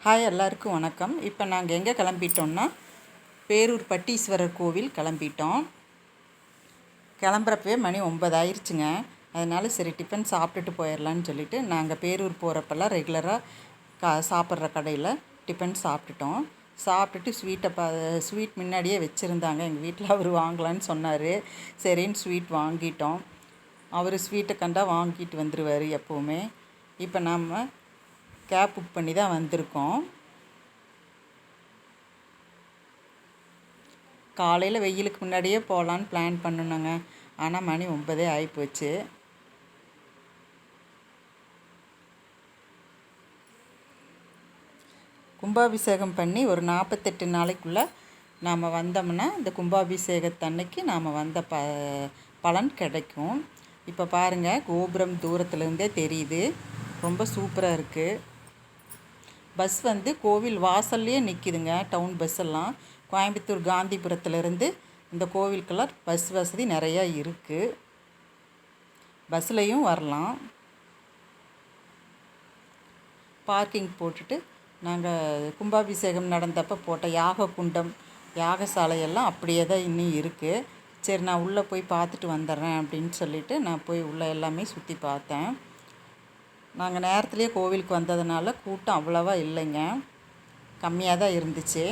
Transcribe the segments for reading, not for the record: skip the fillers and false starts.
Hi, எல்லாருக்கும் வணக்கம். இப்போ நாங்கள் எங்கே கிளம்பிட்டோம்னா பேரூர் பட்டீஸ்வரர் கோவில் கிளம்பிட்டோம். கிளம்புறப்பவே மணி 9 ஆயிடுச்சுங்க. அதனால சரி டிஃபன் சாப்பிட்டுட்டு போயிடலான்னு சொல்லிட்டு நாங்கள் பேரூர் போகிறப்பெல்லாம் ரெகுலராக சாப்பிட்ற கடையில் டிஃபன் சாப்பிட்டுட்டோம். சாப்பிட்டுட்டு ஸ்வீட் முன்னாடியே வச்சுருந்தாங்க. எங்கள் வீட்டில் அவர் வாங்கலான்னு சொன்னார். சரின்னு ஸ்வீட் வாங்கிட்டோம். அவர் ஸ்வீட்டை கண்டா வாங்கிட்டு வந்துடுவார் எப்போவுமே. இப்போ நம்ம கேப் புக் பண்ணி தான் வந்திருக்கோம். காலையில் வெயிலுக்கு முன்னாடியே போகலான்னு பிளான் பண்ணணுங்க. ஆனால் மணி 9 ஆகிப்போச்சு. கும்பாபிஷேகம் பண்ணி ஒரு 48 நாளைக்குள்ளே நாம் வந்தோம்னா இந்த கும்பாபிஷேகத்தன்னைக்கு நாம் வந்த பலன் கிடைக்கும். இப்போ பாருங்கள், கோபுரம் தூரத்துலேருந்தே தெரியுது. ரொம்ப சூப்பராக இருக்குது. பஸ் கோவில் வாசல்லையே நிற்கிதுங்க. டவுன் பஸ் எல்லாம் கோயம்புத்தூர் காந்திபுரத்துலேருந்து இந்த கோவிலுக்கெல்லாம் பஸ் வசதி நிறையா இருக்குது. பஸ்லையும் வரலாம். பார்க்கிங் போட்டுட்டு நாங்கள் கும்பாபிஷேகம் நடந்தப்போ போட்ட யாக குண்டம், யாகசாலையெல்லாம் அப்படியே தான் இன்னும் இருக்குது. சரி, நான் உள்ளே போய் பார்த்துட்டு வந்துடுறேன் அப்படின்னு சொல்லிவிட்டு நான் போய் உள்ளே எல்லாமே சுற்றி பார்த்தேன். நாங்கள் நேரத்துலேயே கோவிலுக்கு வந்ததுனால கூட்டம் அவ்வளோவா இல்லைங்க, கம்மியாக தான் இருந்துச்சு.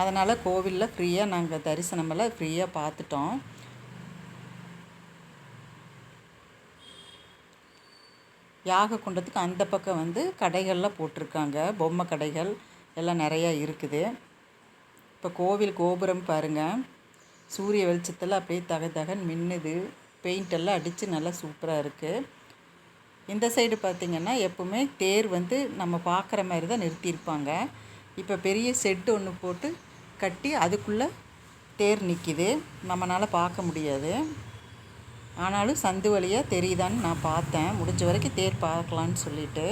அதனால் கோவிலில் ஃப்ரீயாக நாங்கள் தரிசனமெல்லாம் ஃப்ரீயாக பார்த்துட்டோம். யாக குண்டத்துக்கு அந்த பக்கம் கடைகள்லாம் போட்டிருக்காங்க. பொம்மை கடைகள் எல்லாம் நிறையா இருக்குது. இப்போ கோவில் கோபுரம் பாருங்கள், சூரிய வெளிச்சத்தில் அப்படியே தகன்னு மின்னுது. பெயிண்டெல்லாம் அடித்து நல்லா சூப்பராக இருக்குது. இந்த சைடு பார்த்திங்கன்னா எப்போவுமே தேர் நம்ம பார்க்குற மாதிரி தான் நிறுத்தியிருப்பாங்க. இப்போ பெரிய செட்டு ஒன்று போட்டு கட்டி அதுக்குள்ளே தேர் நிற்கிது. நம்மளால் பார்க்க முடியாது. ஆனாலும் சந்து வழியாக தெரியுதான்னு நான் பார்த்தேன். முடிஞ்ச வரைக்கும் தேர் பார்க்கலான்னு சொல்லிட்டு.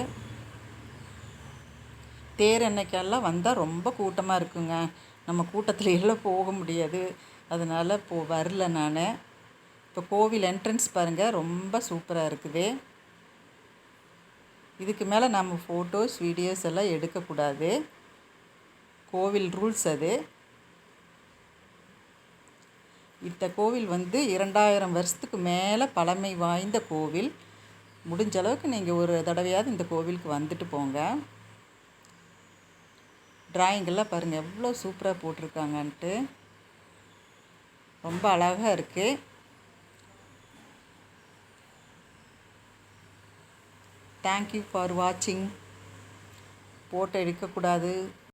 தேர் அன்னைக்கெல்லாம் வந்தால் ரொம்ப கூட்டமாக இருக்குங்க. நம்ம கூட்டத்தில் எல்லாம் போக முடியாது. அதனால் வரல நான். இப்போ கோவில் என்ட்ரன்ஸ் பாருங்கள், ரொம்ப சூப்பராக இருக்குது. இதுக்கு மேலே நம்ம ஃபோட்டோஸ் வீடியோஸ் எல்லாம் எடுக்கக்கூடாது. கோவில் ரூல்ஸ் அது. இந்த கோவில் 2000 வருஷத்துக்கு மேலே பழமை வாய்ந்த கோவில். முடிஞ்ச அளவுக்கு நீங்கள் ஒரு தடவையாவது இந்த கோவிலுக்கு வந்துட்டு போங்க. டிராயிங்கெல்லாம் பாருங்கள் எவ்வளோ சூப்பராக போட்டிருக்காங்கன்ட்டு. ரொம்ப அழகாக இருக்குது. தேங்க்யூ ஃபார் வாட்சிங். போட்டோ எடுக்கக்கூடாது.